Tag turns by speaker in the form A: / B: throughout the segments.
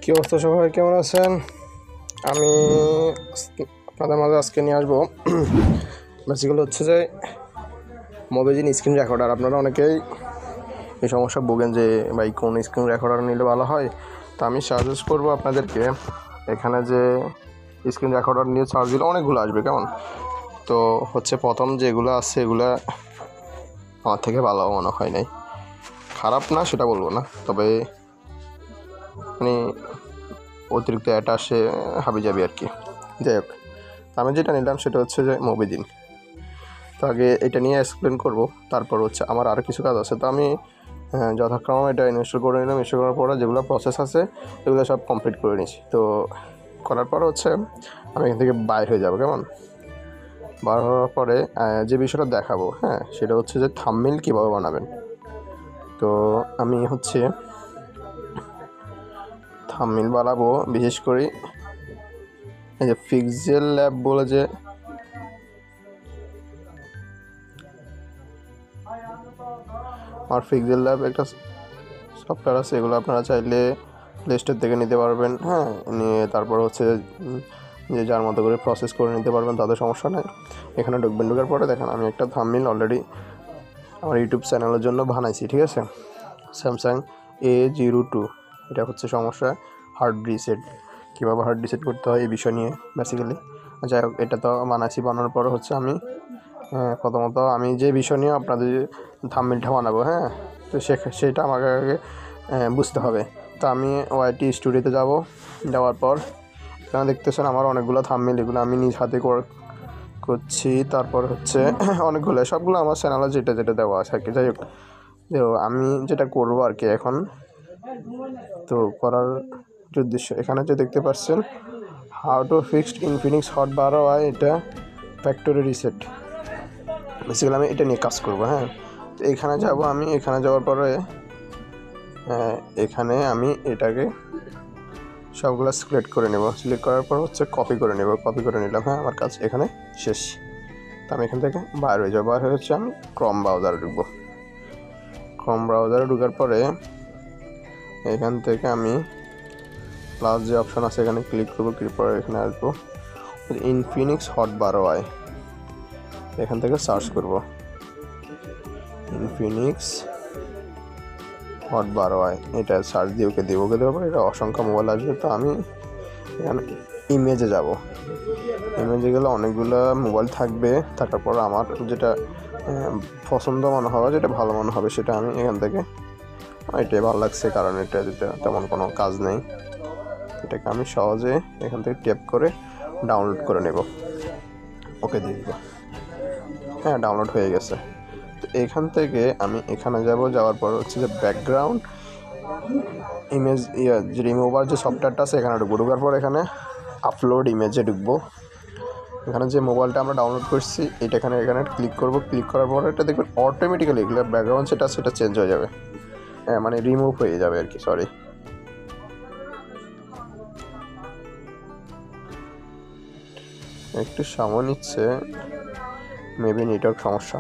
A: কি অবস্থা সবাই, কেমন আছেন? আমি আপনাদের মাঝে আজকে নিয়ে আসবো বেসিক্যালি হচ্ছে যে মোবাইল স্ক্রিন রেকর্ডার। আপনারা অনেকেই এই সমস্যা ভোগেন যে ভাই কোন স্ক্রিন রেকর্ডার নিলে ভালো হয়। তো আমি সাজেস্ট করবো আপনাদেরকে, এখানে যে স্ক্রিন রেকর্ডার নিয়ে চার্জ দিলে অনেকগুলো আসবে কেমন। তো হচ্ছে প্রথম যেগুলো আছে এগুলো আমার থেকে ভালো মনে হয় নাই, খারাপ না সেটা বলবো না, তবে মানে অতিরিক্ত এটা আসে হাবি যাবি আর কি। যাই হোক, আমি যেটা নিলাম সেটা হচ্ছে যে মোবিদিন। তো আগে এটা নিয়ে এক্সপ্লেন করব, তারপর হচ্ছে আমার আরও কিছু কাজ আছে। তো আমি যথাক্রমে এটা ইনস্টল করে নিলাম। ইনস্টল করার পরে যেগুলো প্রসেস আছে এগুলো সব কমপ্লিট করে নিয়েছি। তো করার পর হচ্ছে আমি এখান থেকে বাইর হয়ে যাব কেমন। বার হওয়ার পরে যে বিষয়টা দেখাবো, সেটা হচ্ছে যে থাম্বনেল কীভাবে বানাবেন। তো আমি হচ্ছে থাম্বনেল বানাবো বিশেষ করে এই যে পিক্সেল ল্যাব বলে যে আমার পিক্সেল ল্যাব একটা সফটওয়্যার আছে, এগুলো আপনারা চাইলে প্লে স্টোর থেকে নিতে পারবেন। নিয়ে তারপর হচ্ছে যে যার মতো করে প্রসেস করে নিতে পারবেন, তাদের সমস্যা নেই। এখানে ঢোকার পরে দেখেন আমি একটা থাম্বনেল অলরেডি আমার ইউটিউব চ্যানেলের জন্য বানাইছি, ঠিক আছে। স্যামসাং A02, এটা হচ্ছে সমস্যা হার্ড রিসেট, কীভাবে হার্ড রিসেট করতে হয় এই বিষয় নিয়ে বেসিক্যালি। যাই হোক, এটা তো বানাচ্ছি। বানানোর পরে হচ্ছে আমি প্রথমত আমি যে বিষয় নিয়ে আপনাদের থাম্বনেলটা বানাবো, তো সেটা আমাকে আগে বুঝতে হবে। তো আমি ওয়াইটি স্টুডিওতে যাব। যাওয়ার পর এখানে দেখতেছেন আমার অনেকগুলো থাম্বনেল, এগুলো আমি নিজ হাতে করছি। তারপর হচ্ছে অনেকগুলো, সবগুলো আমার চ্যানেলে যেটা যেটা দেওয়া আছে আর কি। যাই হোক, আমি যেটা করবো আর কি এখন, তো করার যে উদ্দেশ্য এখানে যে দেখতে পাচ্ছেন how to fixed Infinix Hot 12i, এটা ফ্যাক্টরি রিসেট। বেসিক্যালি আমি এটা নিয়ে কাজ করবো। তো এখানে যাব আমি। এখানে যাওয়ার পরে এখানে আমি এটাকে সবগুলো সিলেক্ট করে নেব। সিলেক্ট করার পর হচ্ছে কপি করে নেব। কপি করে নিলাম। আমার কাজ এখানে শেষ। তো আমি এখান থেকে বাইরে হয়ে যাবো। বাইরে হচ্ছে আমি ক্রোম ব্রাউজারে ঢুকবো। ক্রোম ব্রাউজারে ঢোকার পরে এখান থেকে আমি প্লাস যে অপশান আছে এখানে ক্লিক করবো। ক্লিক করে এখানে আসবো ইনফিনিক্স হট 12i, এখান থেকে সার্চ করব ইনফিনিক্স হট 12i। এটা সার্চ দিয়ে ওকে দেবো। ওকে দেওয়ার পর এটা অসংখ্য মোবাইল আসবে। তো আমি এখানে ইমেজে যাব। ইমেজে গেলে অনেকগুলো মোবাইল থাকবে। থাকার পর আমার যেটা পছন্দ মনে হবে, যেটা ভালো মনে হবে, সেটা আমি এখান থেকে এটাই ভালো লাগছে, কারণ এটা তেমন কোনো কাজ নেই। এটাকে আমি সহজে এখান থেকে ট্যাপ করে ডাউনলোড করে নেব। ওকে দিয়ে দিব। ডাউনলোড হয়ে গেছে। তো এখান থেকে আমি এখানে যাব। যাওয়ার পর হচ্ছে যে ব্যাকগ্রাউন্ড ইমেজ যে রিমুভার যে সফটওয়্যারটা আছে এখানে ঢুকবো। ঢোকার পর এখানে আপলোড ইমেজে ঢুকবো। এখানে যে মোবাইলটা আমরা ডাউনলোড করছি এটা এখানে ক্লিক করব। ক্লিক করার পর এটা দেখবেন অটোমেটিক্যালি এগুলো ব্যাকগ্রাউন্ড সেটা চেঞ্জ হয়ে যাবে, মানে রিমুভ হয়ে যাবে আর কি। সরি, একটু সময় নিচ্ছে, মেবি নেটওয়ার্ক সমস্যা।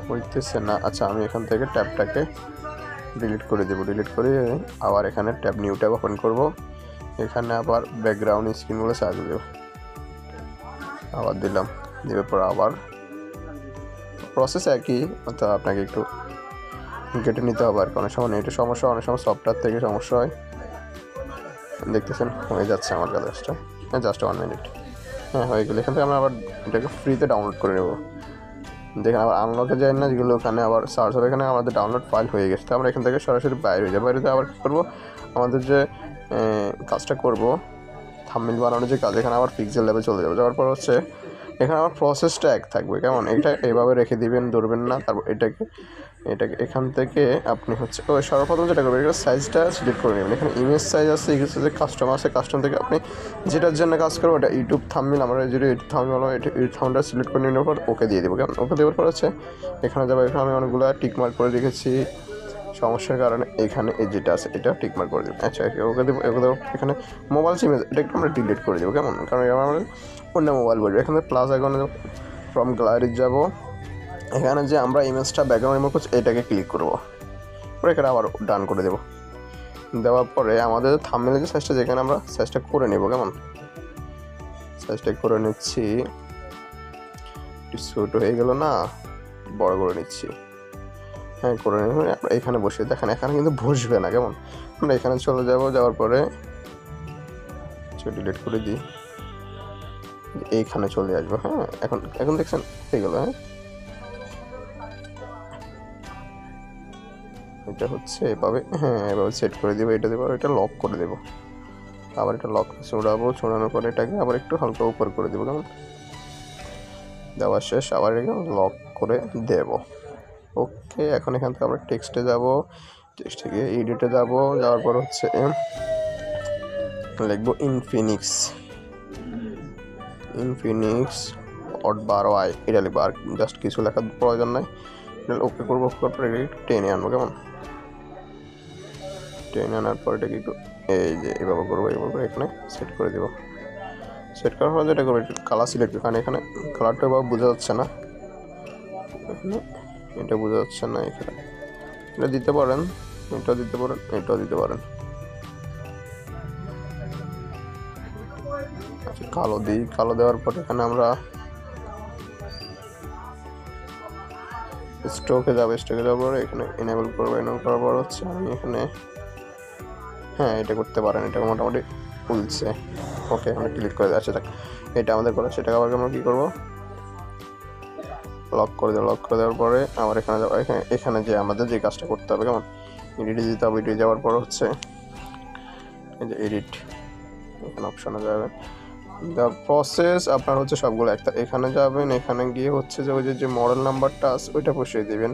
A: হইতেছে না। আচ্ছা, আমি এখান থেকে ট্যাবটাকে ডিলিট করে দেবো। ডিলিট করে আবার এখানে ট্যাব নিউ ট্যাব ওপেন করব। এখানে আবার ব্যাকগ্রাউন্ড স্ক্রিনগুলো সার্চ দেব। আবার দিলাম। দেওয়ার পর আবার প্রসেস একই, অর্থাৎ আপনাকে একটু কেটে নিতে হবে আর কি। অনেক সময় নেটের সমস্যা, অনেক সময় সফটওয়্যার থেকে সমস্যা হয়। দেখতেছেন হয়ে যাচ্ছে আমার কাজটা। Just 1 minute. হয়ে গেলে এখান থেকে আমরা আবার এটাকে ফ্রিতে ডাউনলোড করে নেব। দেখেন আবার আনলকে যায় না, যেগুলো ওখানে আবার সার্চ হবে। এখানে আমাদের ডাউনলোড ফাইল হয়ে গেছে। তো আমরা এখান থেকে সরাসরি বাইরে হয়ে যাবো। বাইরে আবার কী করবো, আমাদের যে কাজটা করবো থাম্বনেল বানানোর যে কাজ, এখানে আবার পিক্সেল ল্যাবে চলে যাবো। যাওয়ার পর হচ্ছে এখানে আমার প্রসেসটা এক থাকবে কেমন। এটা এইভাবে রেখে দিবেন, ধরবেন না। তারপর এটাকে এখান থেকে আপনি হচ্ছে সর্বপ্রথম যেটা করবেন, এটা সাইজটা সিলেক্ট করে নেবেন। এখানে ইমেজ সাইজ আছে, ইমেজ যে কাস্টম আছে, কাস্টম থেকে আপনি যেটার জন্য কাজ করবো ওটা ইউটিউব থাম্বনেল, আমরা যদি ইউটিউব থাম্বনেল থাম্বনেলটা সিলেক্ট করে নেওয়ার পর ওকে দিয়ে দেবো কেমন। ওকে দেওয়ার পর হচ্ছে এখানে যাবো। এখানে আমি অনেকগুলো টিক মার্ক করে রেখেছি। সমস্যার কারণে এখানে এই যেটা আছে এটা টিকমার্ক করে দেবো। আচ্ছা ওকে দেবো এখানে মোবাইল সিম এটা একটু আমরা ডিলিট করে দেবো কেমন, কারণ আমরা অন্য মোবাইল বলবো। এখানে প্লাস আইকনে ফ্রম গ্যালারি যাব, এখানে যে আমরা ইমেজটা ব্যাকগ্রাউন্ড রিমুভ করছি এটাকে ক্লিক করবো, পরে এখানে আবার ডান করে দেবো। দেওয়ার পরে আমাদের থাম্বনেলের যে সাইজটা যেখানে আমরা সাইজটা করে নেব কেমন, সাইজটা করে নিচ্ছি, ছোট হয়ে গেল না, বড় করে নিচ্ছি। হ্যাঁ করে নেব, এখানে বসে দেখেন এখানে কিন্তু বসবে না কেমন। আমরা এখানে চলে যাব, যাওয়ার পরে ডিলিট করে দিই, এইখানে চলে আসবো। হ্যাঁ এখন দেখছেন হয়ে গেল। হ্যাঁ এটা হচ্ছে এভাবে, হ্যাঁ এভাবে সেট করে দেবো, এটা দেবো, এটা লক করে দেবো, আবার এটা লক ছড়াবো, ছড়ানোর পরে এটাকে আবার একটু হালকা উপর করে দেবো কেমন। দেওয়া শেষ, আবার এটা লক করে দেব। ওকে এখন এখান থেকে আমরা টেক্সটে যাব, টেক্সট থেকে এডিটে যাব, যাওয়ার পর হচ্ছে লিখবো ইনফিনিক্স হট 12i এটা লিখবো, আর জাস্ট কিছু লেখার প্রয়োজন নাই। ওকে করবো, পরে টেনে আনবো কেমন, টেনে আনার পর এটাকে একটু এই যে এভাবে করবো, এভাবে করে এখানে সেট করে দেবো। সেট করার পর যেটা করবো কালার সিলেক্ট, কারণ এখানে কালারটা এভাবে বোঝা যাচ্ছে না, এখানে এটা বোঝা যাচ্ছে না, এখানে এটা দিতে পারেন, এটাও দিতে পারেন, এটাও দিতে পারেন। আচ্ছা কালো দিই, কালো দেওয়ার পর এখানে আমরা স্ট্রোকে যাবো, স্ট্রোকে যাওয়ার পরে এখানে এনেবল করবো, এনেবল করার পর হচ্ছে আমি এখানে হ্যাঁ এটা করতে পারেন, এটা মোটামুটি খুলছে। ওকে এখানে ক্লিক করে দেওয়া, আচ্ছা দেখ এটা আমাদের করা, সেটাকে আবার আমরা কী করবো লক করে দেবো। লক করে দেওয়ার পরে আবার এখানে যাবো, এখানে যে আমাদের যে কাজটা করতে হবে কেমন, এডিটে যেতে হবে, এডিটে যাওয়ার পর হচ্ছে এই যে এডিট এখানে অপশানে যাবে, দ্য প্রসেস আপনার হচ্ছে সবগুলো একটা এখানে যাবেন, এখানে গিয়ে হচ্ছে যে ওই যে মডেল নাম্বারটা আছে ওইটা বসিয়ে দেবেন।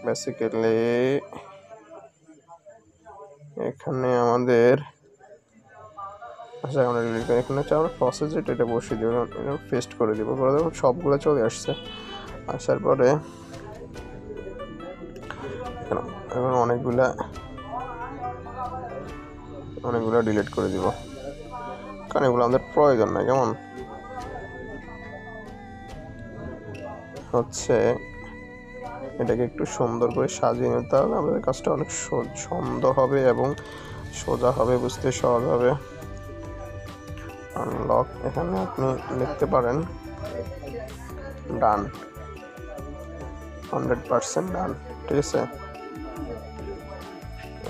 A: বেসিক্যালি এখানে আমাদের আচ্ছা আমরা এখানে হচ্ছে আমরা প্রসেস এটা বসিয়ে দেবো, পেস্ট করে দেবো, করে দেবো, সবগুলো চলে আসছে। আসার পরে এখন অনেকগুলো ডিলিট করে দিব, কারণ এগুলো আমাদের প্রয়োজন নাই কেমন। হচ্ছে এটাকে একটু সুন্দর করে সাজিয়ে নিতে হবে, আমাদের কাজটা অনেক সুন্দর হবে এবং সোজা হবে, বুঝতে সহজ হবে। আনলক এখানে আপনি লিখতে পারেন ডান, 100% ডান, ঠিক আছে।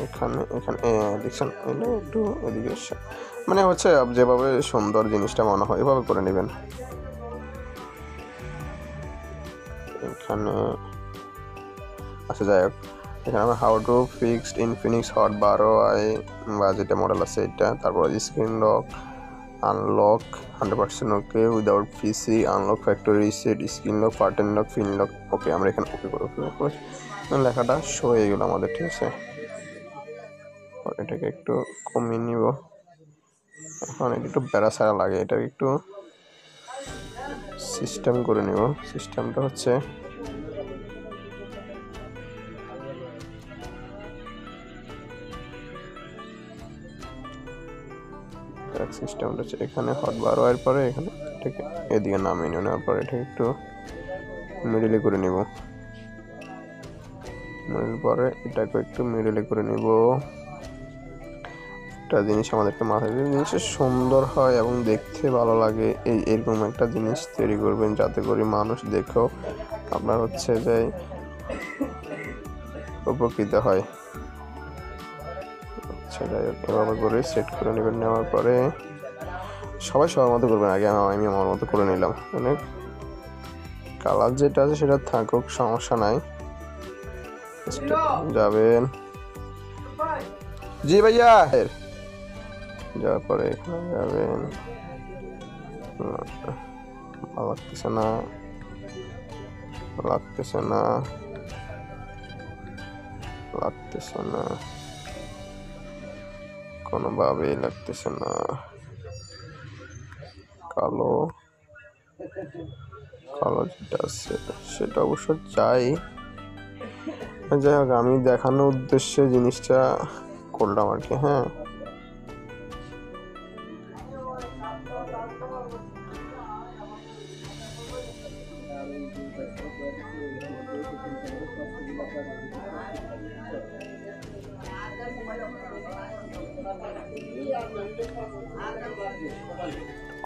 A: এখানে দেখছেন এলে একটু এদিকে মানে হচ্ছে যেভাবে সুন্দর জিনিসটা মনে হয় এভাবে করে নেবেন। এখানে আচ্ছা যাই হোক, এখানে আমরা how to fixed Infinix Hot 12i বা যেটা মডেল আছে এটা, তারপর screen lock unlock 100% okay without PC, unlock factory reset, screen lock, pattern lock, pin lock. Okay আমরা এখানে ওকে করে লেখাটা শো হয়ে গেলো আমাদের, ঠিক আছে। এটাকে একটু কমিয়ে নিব, এখন একটু প্যারাসারা লাগে, এটাকে একটু সিস্টেম করে নিব। সিস্টেমটা হচ্ছে সিস্টেমটা হচ্ছে এখানে হট 12 এর পরে এখানে এটাকে এদিকে নামিয়ে নেওয়ার পরে এটাকে একটু মিডিলে করে নিব, পরে এটাকে একটু মিডিলে করে নিব। একটা জিনিস আমাদেরকে মাথায় দিয়ে জিনিসটা সুন্দর হয় এবং দেখতে ভালো লাগে, এরকম একটা জিনিস তৈরি করবেন যাতে করে মানুষ দেখেও আপনার হচ্ছে যে উপকৃত হয়। আচ্ছা যাই হোক এভাবে করে সেট করে নেবেন, নেওয়ার পরে সবাই সবার মতো করবেন, আগে আমি আমার মতো করে নিলাম। মানে কালার যেটা আছে সেটা থাকুক, সমস্যা নাই। যাবেন জি ভাইয়া, যাওয়ার পরে এখানে যাবেন, লাগতেছে না কোনোভাবেই লাগতেছে না, কালো যেটা আছে সেটা অবশ্য চাই, যাই হোক, আমি দেখানোর উদ্দেশ্যে জিনিসটা করলাম আর কি। হ্যাঁ,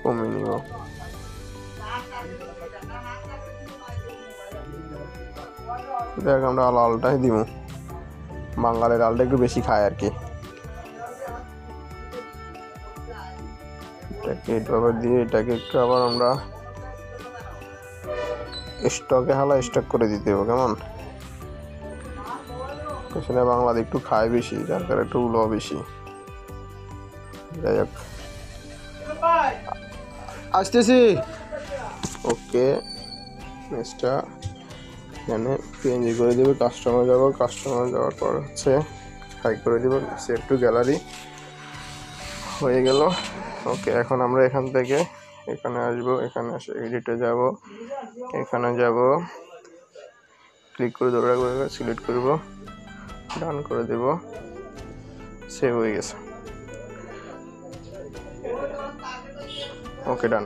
A: কমিয়ে নিব। দেখ, আমরা লালটাই দিব, বাঙালি লালটা একটু বেশি খায় আর কি। এটাকে এইভাবে দিয়ে এটাকে একটু আবার আমরা স্টকে স্টক করে দিতে হবে, কেমন? এখানে বাংলাদেশ একটু খায় বেশি, যার কারণে একটু উলো বেশি। যাই হোক, আসতেছি। ওকে, নেক্সটটা এখানে পিএনজি করে দেবে, কাস্টমার যাওয়ার পর হচ্ছে হাই করে দেবো, সেভ টু গ্যালারি হয়ে গেল। ওকে, এখন আমরা এখান থেকে এখানে আসবো, এখানে এসে এডিটে যাব, এখানে যাব, ক্লিক করে ধরে রাখবো, সিলেক্ট করব, ডান করে দেব, সেভ হয়ে গেছে। ওকে, ডান।